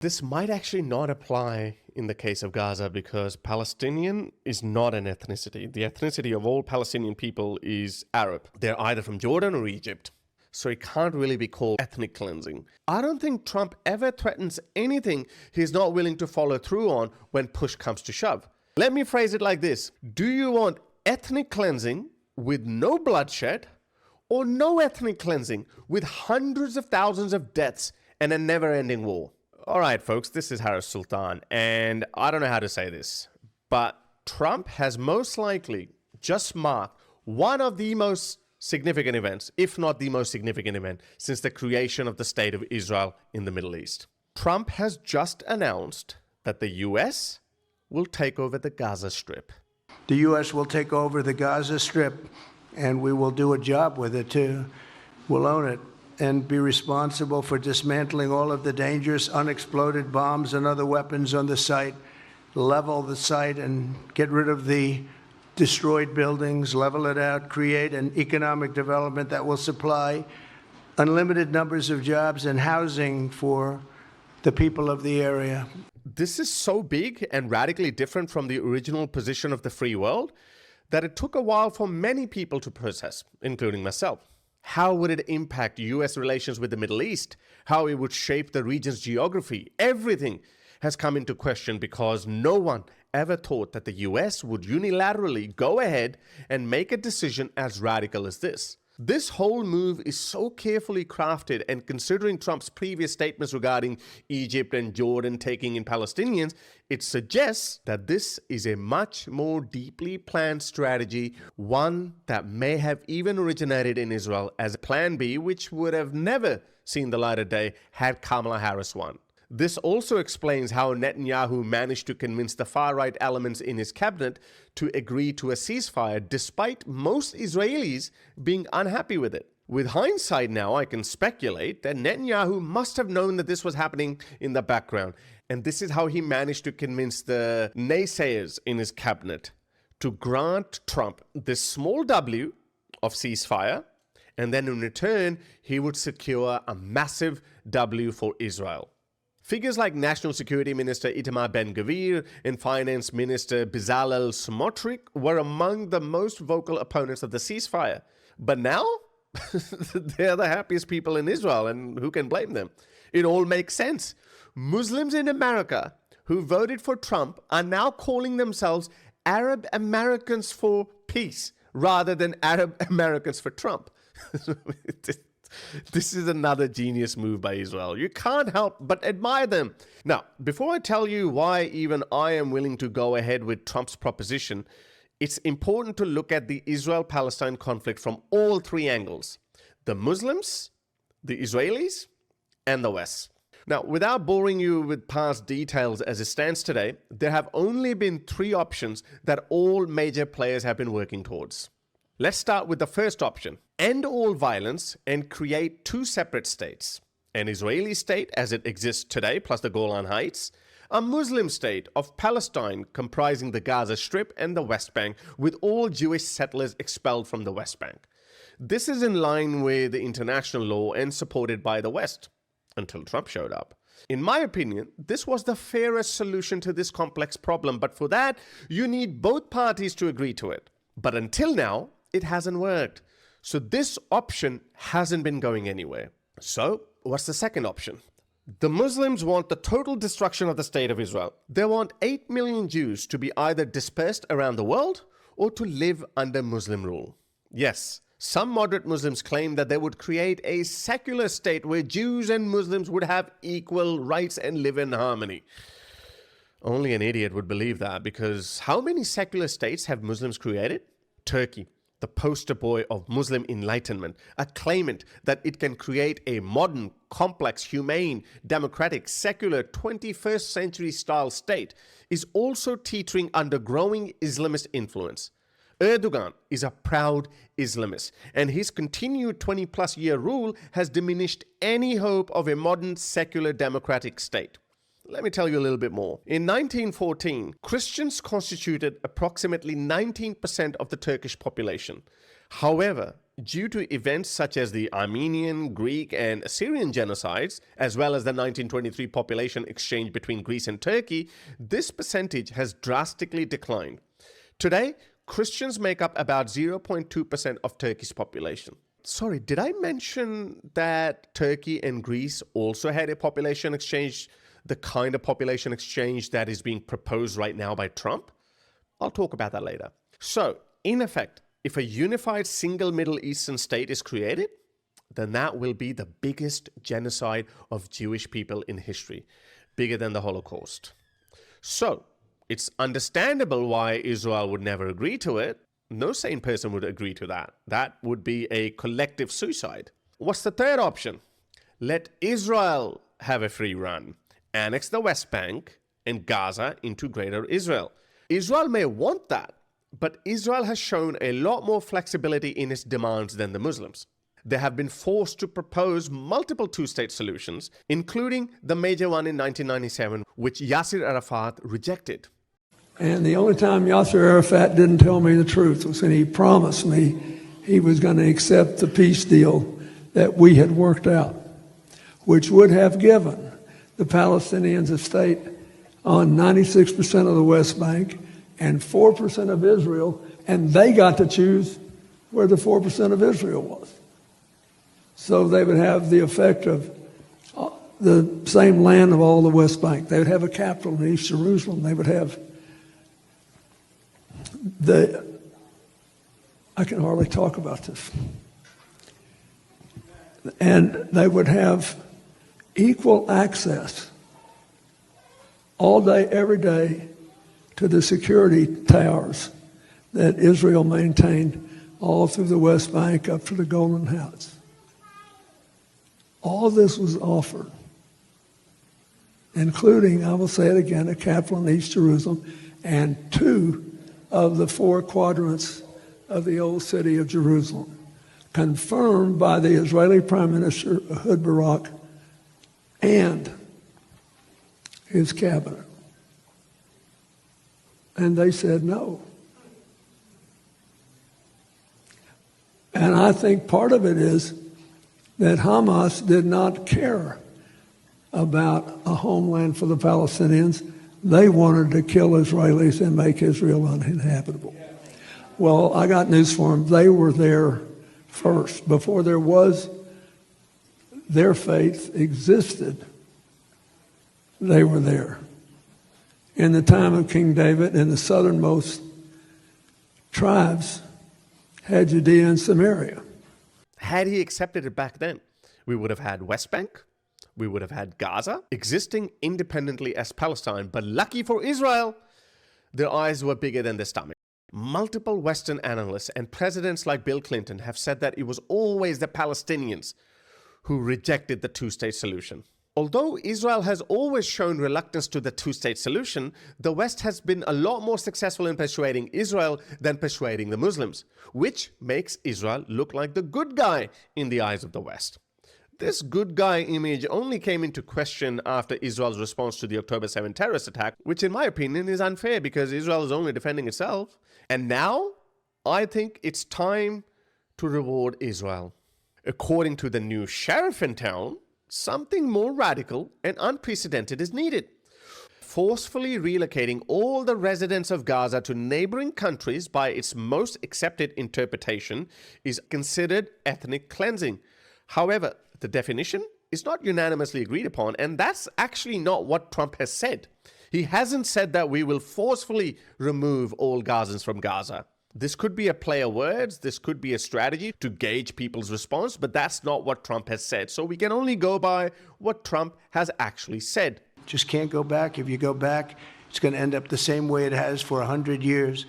This might actually not apply in the case of Gaza because Palestinian is not an ethnicity. The ethnicity of all Palestinian people is Arab. They're either from Jordan or Egypt. So it can't really be called ethnic cleansing. I don't think Trump ever threatens anything he's not willing to follow through on when push comes to shove. Let me phrase it like this. Do you want ethnic cleansing with no bloodshed or no ethnic cleansing with hundreds of thousands of deaths and a never-ending war? All right, folks, this is Harris Sultan, and I don't know how to say this, but Trump has most likely just marked one of the most significant events, if not the most significant event, since the creation of the State of Israel in the Middle East. Trump has just announced that the U.S. will take over the Gaza Strip. The U.S. will take over the Gaza Strip, and we will do a job with it, too. We'll own it and be responsible for dismantling all of the dangerous unexploded bombs and other weapons on the site, level the site and get rid of the destroyed buildings, level it out, create an economic development that will supply unlimited numbers of jobs and housing for the people of the area. This is so big and radically different from the original position of the free world that it took a while for many people to process, including myself. How would it impact U.S. relations with the Middle East? How it would shape the region's geography? Everything has come into question because no one ever thought that the U.S. would unilaterally go ahead and make a decision as radical as this. This whole move is so carefully crafted, and considering Trump's previous statements regarding Egypt and Jordan taking in Palestinians, it suggests that this is a much more deeply planned strategy, one that may have even originated in Israel as a plan B, which would have never seen the light of day had Kamala Harris won. This also explains how Netanyahu managed to convince the far-right elements in his cabinet to agree to a ceasefire despite most Israelis being unhappy with it. With hindsight now, I can speculate that Netanyahu must have known that this was happening in the background, and this is how he managed to convince the naysayers in his cabinet to grant Trump this small W of ceasefire, and then in return, he would secure a massive W for Israel. Figures like National Security Minister Itamar Ben-Gvir and Finance Minister Bezalel Smotrich were among the most vocal opponents of the ceasefire. But now, they're the happiest people in Israel, and who can blame them? It all makes sense. Muslims in America who voted for Trump are now calling themselves Arab Americans for peace rather than Arab Americans for Trump. This is another genius move by Israel. You can't help but admire them. Now, before I tell you why even I am willing to go ahead with Trump's proposition, it's important to look at the Israel-Palestine conflict from all three angles: the Muslims, the Israelis, and the West. Now, without boring you with past details as it stands today, there have only been three options that all major players have been working towards. Let's start with the first option: end all violence and create two separate states. An Israeli state as it exists today, plus the Golan Heights. A Muslim state of Palestine comprising the Gaza Strip and the West Bank, with all Jewish settlers expelled from the West Bank. This is in line with international law and supported by the West, until Trump showed up. In my opinion, this was the fairest solution to this complex problem, but for that, you need both parties to agree to it. But until now, it hasn't worked. So this option hasn't been going anywhere. So what's the second option? The Muslims want the total destruction of the state of Israel. They want 8 million Jews to be either dispersed around the world or to live under Muslim rule. Yes, some moderate Muslims claim that they would create a secular state where Jews and Muslims would have equal rights and live in harmony. Only an idiot would believe that, because how many secular states have Muslims created? Turkey, the poster boy of Muslim enlightenment, a claimant that it can create a modern, complex, humane, democratic, secular 21st century style state, is also teetering under growing Islamist influence. Erdogan is a proud Islamist, and his continued 20-plus year rule has diminished any hope of a modern, secular, democratic state. Let me tell you a little bit more. In 1914, Christians constituted approximately 19% of the Turkish population. However, due to events such as the Armenian, Greek, and Assyrian genocides, as well as the 1923 population exchange between Greece and Turkey, this percentage has drastically declined. Today, Christians make up about 0.2% of Turkey's population. Sorry, did I mention that Turkey and Greece also had a population exchange, the kind of population exchange that is being proposed right now by Trump? I'll talk about that later. So, in effect, if a unified single Middle Eastern state is created, then that will be the biggest genocide of Jewish people in history, bigger than the Holocaust. So, it's understandable why Israel would never agree to it. No sane person would agree to that. That would be a collective suicide. What's the third option? Let Israel have a free run, annex the West Bank and Gaza into Greater Israel. Israel may want that, but Israel has shown a lot more flexibility in its demands than the Muslims. They have been forced to propose multiple two-state solutions, including the major one in 1997, which Yasser Arafat rejected. And the only time Yasser Arafat didn't tell me the truth was when he promised me he was going to accept the peace deal that we had worked out, which would have given the Palestinians a state on 96% of the West Bank and 4% of Israel, and they got to choose where the 4% of Israel was. So they would have the effect of the same land of all the West Bank. They would have a capital in East Jerusalem. They would have I can hardly talk about this. And they would have equal access all day, every day, to the security towers that Israel maintained all through the West Bank up to the Golden Heights. All this was offered, including, I will say it again, a capital in East Jerusalem and 2 of the 4 quadrants of the old city of Jerusalem, confirmed by the Israeli Prime Minister Ehud Barak and his cabinet. And they said no. And I think part of it is that Hamas did not care about a homeland for the Palestinians. They wanted to kill Israelis and make Israel uninhabitable. Well, I got news for them. They were there first. Before there was, their faith existed, they were there. In the time of King David, and the southernmost tribes had Judea and Samaria. Had he accepted it back then, we would have had West Bank, we would have had Gaza existing independently as Palestine, but lucky for Israel, their eyes were bigger than their stomach. Multiple Western analysts and presidents like Bill Clinton have said that it was always the Palestinians who rejected the two-state solution. Although Israel has always shown reluctance to the two-state solution, the West has been a lot more successful in persuading Israel than persuading the Muslims, which makes Israel look like the good guy in the eyes of the West. This good guy image only came into question after Israel's response to the October 7 terrorist attack, which in my opinion is unfair because Israel is only defending itself. And now, I think it's time to reward Israel. According to the new sheriff in town, something more radical and unprecedented is needed. Forcefully relocating all the residents of Gaza to neighboring countries by its most accepted interpretation is considered ethnic cleansing. However, the definition is not unanimously agreed upon, and that's actually not what Trump has said. He hasn't said that we will forcefully remove all Gazans from Gaza. This could be a play of words, this could be a strategy to gauge people's response, but that's not what Trump has said. So we can only go by what Trump has actually said. Just can't go back. If you go back, it's going to end up the same way it has for 100 years.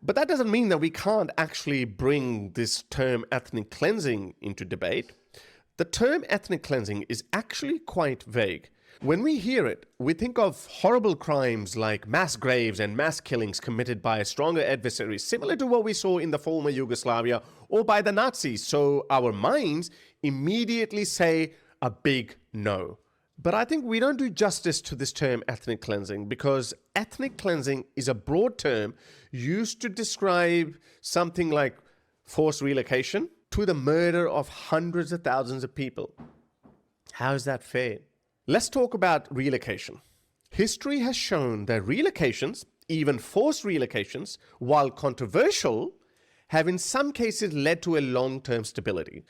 But that doesn't mean that we can't actually bring this term ethnic cleansing into debate. The term ethnic cleansing is actually quite vague. When we hear it, we think of horrible crimes like mass graves and mass killings committed by stronger adversaries, similar to what we saw in the former Yugoslavia or by the Nazis. So our minds immediately say a big no. But I think we don't do justice to this term ethnic cleansing, because ethnic cleansing is a broad term used to describe something like forced relocation to the murder of hundreds of thousands of people. How is that fair? Let's talk about relocation. History has shown that relocations, even forced relocations, while controversial, have in some cases led to a long-term stability.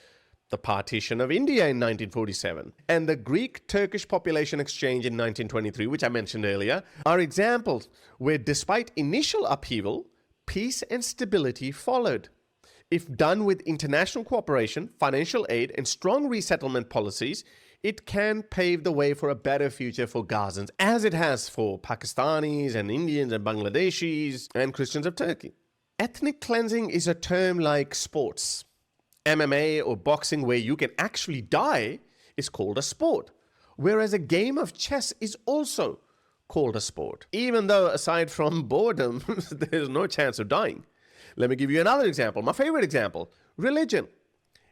The partition of India in 1947 and the Greek-Turkish population exchange in 1923, which I mentioned earlier, are examples where despite initial upheaval, peace and stability followed. If done with international cooperation, financial aid, and strong resettlement policies, it can pave the way for a better future for Gazans, as it has for Pakistanis and Indians and Bangladeshis and Christians of Turkey. Ethnic cleansing is a term like sports. MMA or boxing, where you can actually die, is called a sport, whereas a game of chess is also called a sport, even though aside from boredom, there's no chance of dying. Let me give you another example, my favorite example, religion.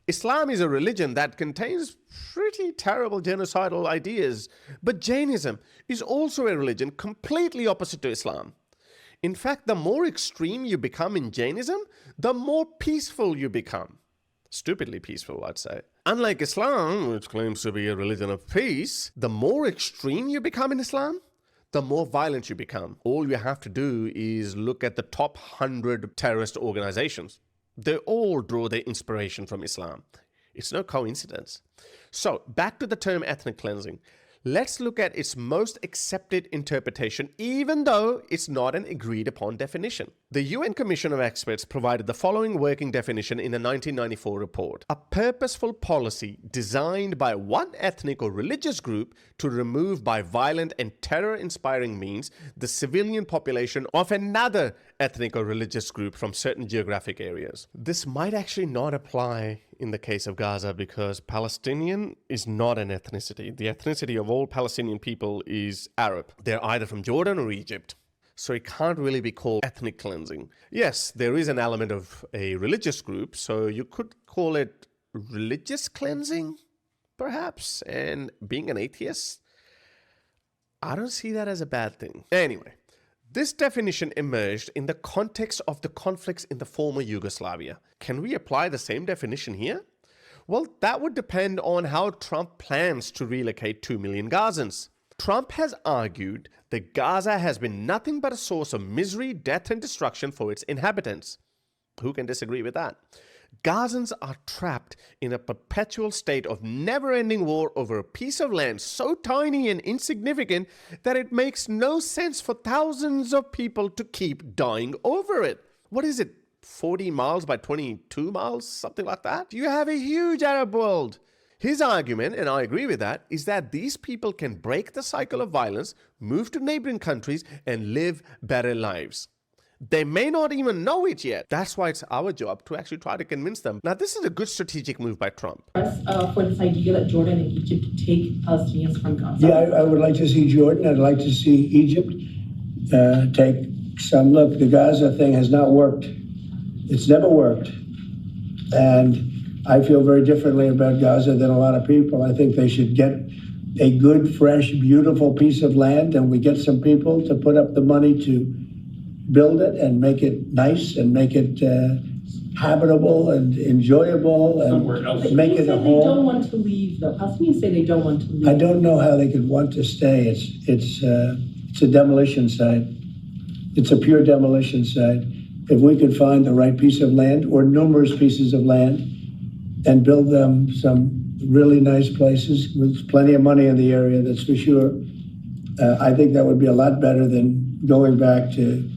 Islam is a religion that contains pretty terrible genocidal ideas, but Jainism is also a religion completely opposite to Islam. In fact, the more extreme you become in Jainism, the more peaceful you become. Stupidly peaceful, I'd say. Unlike Islam, which claims to be a religion of peace, the more extreme you become in Islam, the more violent you become. All you have to do is look at the top 100 terrorist organizations. They all draw their inspiration from Islam. It's no coincidence. So, back to the term ethnic cleansing. Let's look at its most accepted interpretation, even though it's not an agreed upon definition. The UN Commission of Experts provided the following working definition in a 1994 report. A purposeful policy designed by one ethnic or religious group to remove by violent and terror-inspiring means the civilian population of another ethnic or religious group from certain geographic areas. This might actually not apply in the case of Gaza, because Palestinian is not an ethnicity. The ethnicity of all Palestinian people is Arab. They're either from Jordan or Egypt. So it can't really be called ethnic cleansing. Yes, there is an element of a religious group, so you could call it religious cleansing, perhaps. And being an atheist, I don't see that as a bad thing. Anyway, this definition emerged in the context of the conflicts in the former Yugoslavia. Can we apply the same definition here? Well, that would depend on how Trump plans to relocate 2 million Gazans. Trump has argued that Gaza has been nothing but a source of misery, death, and destruction for its inhabitants. Who can disagree with that? Gazans are trapped in a perpetual state of never-ending war over a piece of land so tiny and insignificant that it makes no sense for thousands of people to keep dying over it. What is it, 40 miles by 22 miles, something like that? You have a huge Arab world. His argument, and I agree with that, is that these people can break the cycle of violence, move to neighboring countries, and live better lives. They may not even know it yet. That's why it's our job to actually try to convince them. Now, this is a good strategic move by Trump. For this idea that Jordan and Egypt take Palestinians from Gaza. Yeah, I would like to see Jordan. I'd like to see Egypt take some. Look, the Gaza thing has not worked. It's never worked. And I feel very differently about Gaza than a lot of people. I think they should get a good, fresh, beautiful piece of land, and we get some people to put up the money to build it and make it nice and make it habitable and enjoyable and make it a home. They don't want to leave, though. Palestinians say they don't want to leave. I don't know how they could want to stay. It's a demolition site. It's a pure demolition site. If we could find the right piece of land or numerous pieces of land and build them some really nice places with plenty of money in the area, that's for sure, I think that would be a lot better than going back to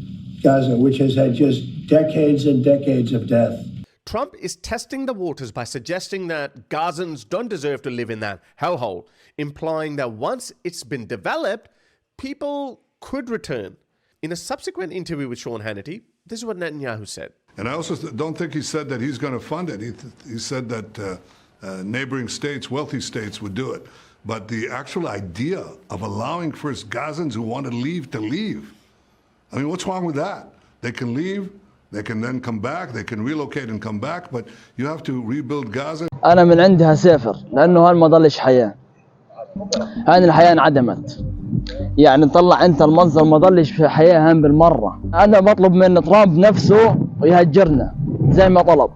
Gaza, which has had just decades and decades of death. Trump is testing the waters by suggesting that Gazans don't deserve to live in that hellhole, implying that once it's been developed, people could return. In a subsequent interview with Sean Hannity, this is what Netanyahu said. And I also don't think he said that he's going to fund it. He said that neighboring states, wealthy states, would do it. But the actual idea of allowing first Gazans who want to leave, I mean, what's wrong with that? They can leave, they can then come back, they can relocate and come back, but you have to rebuild Gaza. أنا من عندها سافر لأنه هالما ضلش حياة هذه الحياة انعدمت. يعني طلع أنت المنظر ما ظلش في حياة هم بالمرة. أنا بطلب من ترامب نفسه يهجرنا زي ما طلب،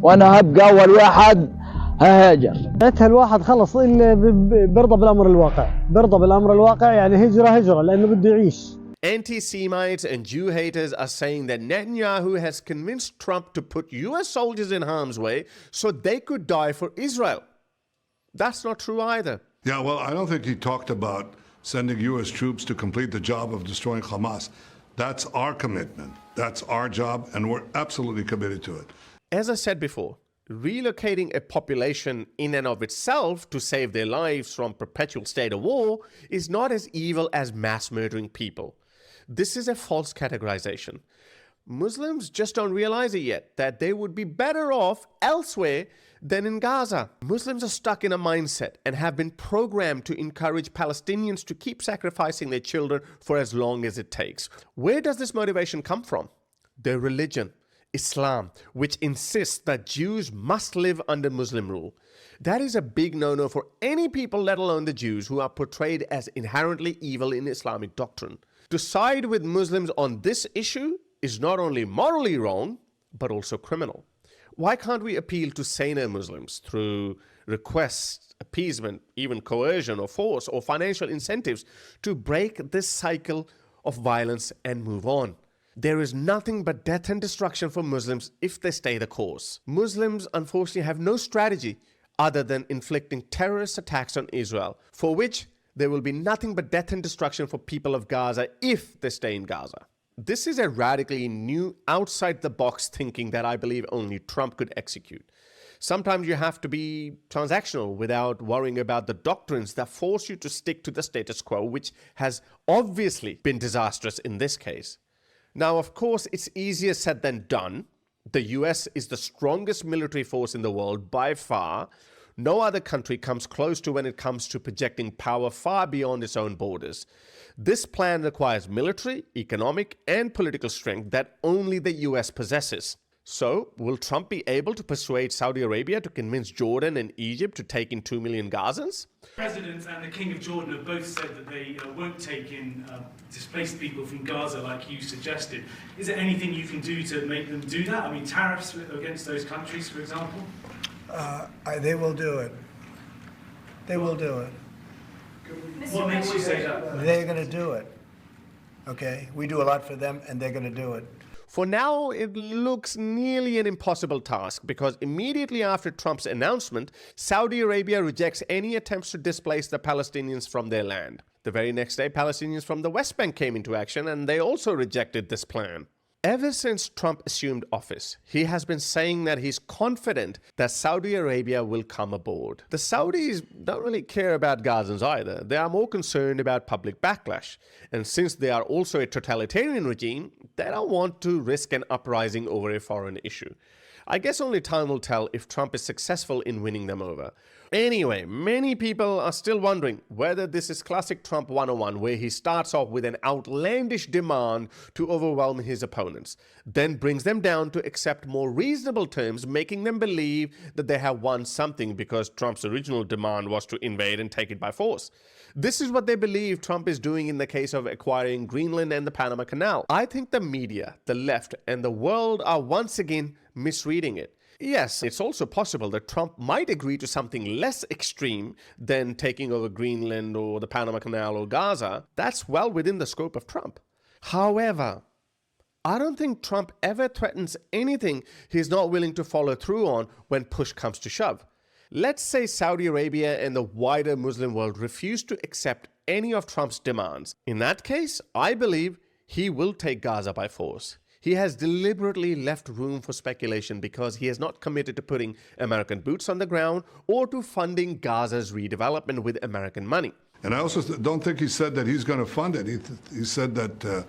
وأنا هبقى أول واحد ههاجر. الواحد خلص برضى بالأمر الواقع، برضى بالأمر الواقع، يعني هجرة لأنه بده يعيش. Anti-Semites and Jew haters are saying that Netanyahu has convinced Trump to put US soldiers in harm's way so they could die for Israel. That's not true either. Yeah, well, I don't think he talked about sending U.S. troops to complete the job of destroying Hamas. That's our commitment. That's our job, and we're absolutely committed to it. As I said before, relocating a population in and of itself to save their lives from perpetual state of war is not as evil as mass murdering people. This is a false categorization. Muslims just don't realize it yet, that they would be better off elsewhere than in Gaza. Muslims are stuck in a mindset and have been programmed to encourage Palestinians to keep sacrificing their children for as long as it takes. Where does this motivation come from? Their religion, Islam, which insists that Jews must live under Muslim rule. That is a big no-no for any people, let alone the Jews, who are portrayed as inherently evil in Islamic doctrine. To side with Muslims on this issue is not only morally wrong, but also criminal. Why can't we appeal to saner Muslims through requests, appeasement, even coercion or force or financial incentives to break this cycle of violence and move on? There is nothing but death and destruction for Muslims if they stay the course. Muslims, unfortunately, have no strategy other than inflicting terrorist attacks on Israel, for which there will be nothing but death and destruction for people of Gaza if they stay in Gaza. This is a radically new, outside-the-box thinking that I believe only Trump could execute. Sometimes you have to be transactional without worrying about the doctrines that force you to stick to the status quo, which has obviously been disastrous in this case. Now, of course, it's easier said than done. The US is the strongest military force in the world by far. No other country comes close to when it comes to projecting power far beyond its own borders. This plan requires military, economic, and political strength that only the US possesses. So, will Trump be able to persuade Saudi Arabia to convince Jordan and Egypt to take in 2 million Gazans? The President and the King of Jordan have both said that they won't take in displaced people from Gaza like you suggested. Is there anything you can do to make them do that? I mean, tariffs against those countries, for example? They will do it. They will do it. What makes you say that? They're going to do it. Okay? We do a lot for them, and they're going to do it. For now, it looks nearly an impossible task because immediately after Trump's announcement, Saudi Arabia rejects any attempts to displace the Palestinians from their land. The very next day, Palestinians from the West Bank came into action and they also rejected this plan. Ever since Trump assumed office, he has been saying that he's confident that Saudi Arabia will come aboard. The Saudis don't really care about Gazans either. They are more concerned about public backlash. And since they are also a totalitarian regime, they don't want to risk an uprising over a foreign issue. I guess only time will tell if Trump is successful in winning them over. Anyway, many people are still wondering whether this is classic Trump 101, where he starts off with an outlandish demand to overwhelm his opponents, then brings them down to accept more reasonable terms, making them believe that they have won something because Trump's original demand was to invade and take it by force. This is what they believe Trump is doing in the case of acquiring Greenland and the Panama Canal. I think the media, the left, and the world are once again misreading it. Yes, it's also possible that Trump might agree to something less extreme than taking over Greenland or the Panama Canal or Gaza. That's well within the scope of Trump. However, I don't think Trump ever threatens anything he's not willing to follow through on when push comes to shove. Let's say Saudi Arabia and the wider Muslim world refuse to accept any of Trump's demands. In that case, I believe he will take Gaza by force. He has deliberately left room for speculation because he has not committed to putting American boots on the ground or to funding Gaza's redevelopment with American money. And I also don't think he said that he's going to fund it. He said that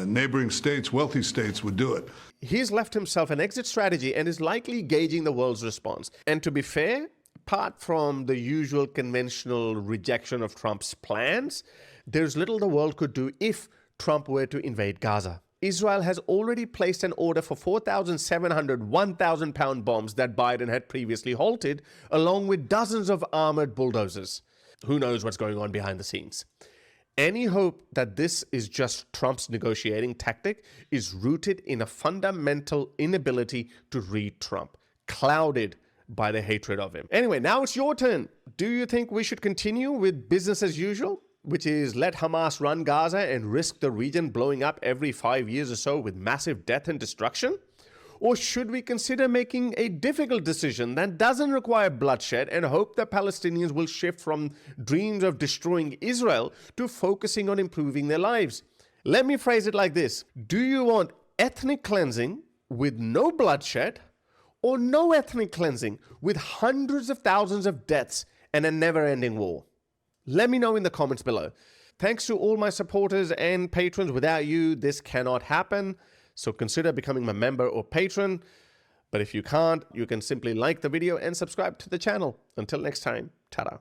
neighboring states, wealthy states, would do it. He's left himself an exit strategy and is likely gauging the world's response. And to be fair, apart from the usual conventional rejection of Trump's plans, there's little the world could do if Trump were to invade Gaza. Israel has already placed an order for 4,700 1,000-pound bombs that Biden had previously halted, along with dozens of armored bulldozers. Who knows what's going on behind the scenes? Any hope that this is just Trump's negotiating tactic is rooted in a fundamental inability to read Trump, clouded by the hatred of him. Anyway, now it's your turn. Do you think we should continue with business as usual, which is let Hamas run Gaza and risk the region blowing up every 5 years or so with massive death and destruction? Or should we consider making a difficult decision that doesn't require bloodshed and hope that Palestinians will shift from dreams of destroying Israel to focusing on improving their lives? Let me phrase it like this. Do you want ethnic cleansing with no bloodshed, or no ethnic cleansing with hundreds of thousands of deaths and a never-ending war? Let me know in the comments below. Thanks to all my supporters and patrons. Without you, this cannot happen. So consider becoming a member or patron. But if you can't, you can simply like the video and subscribe to the channel. Until next time, ta-da.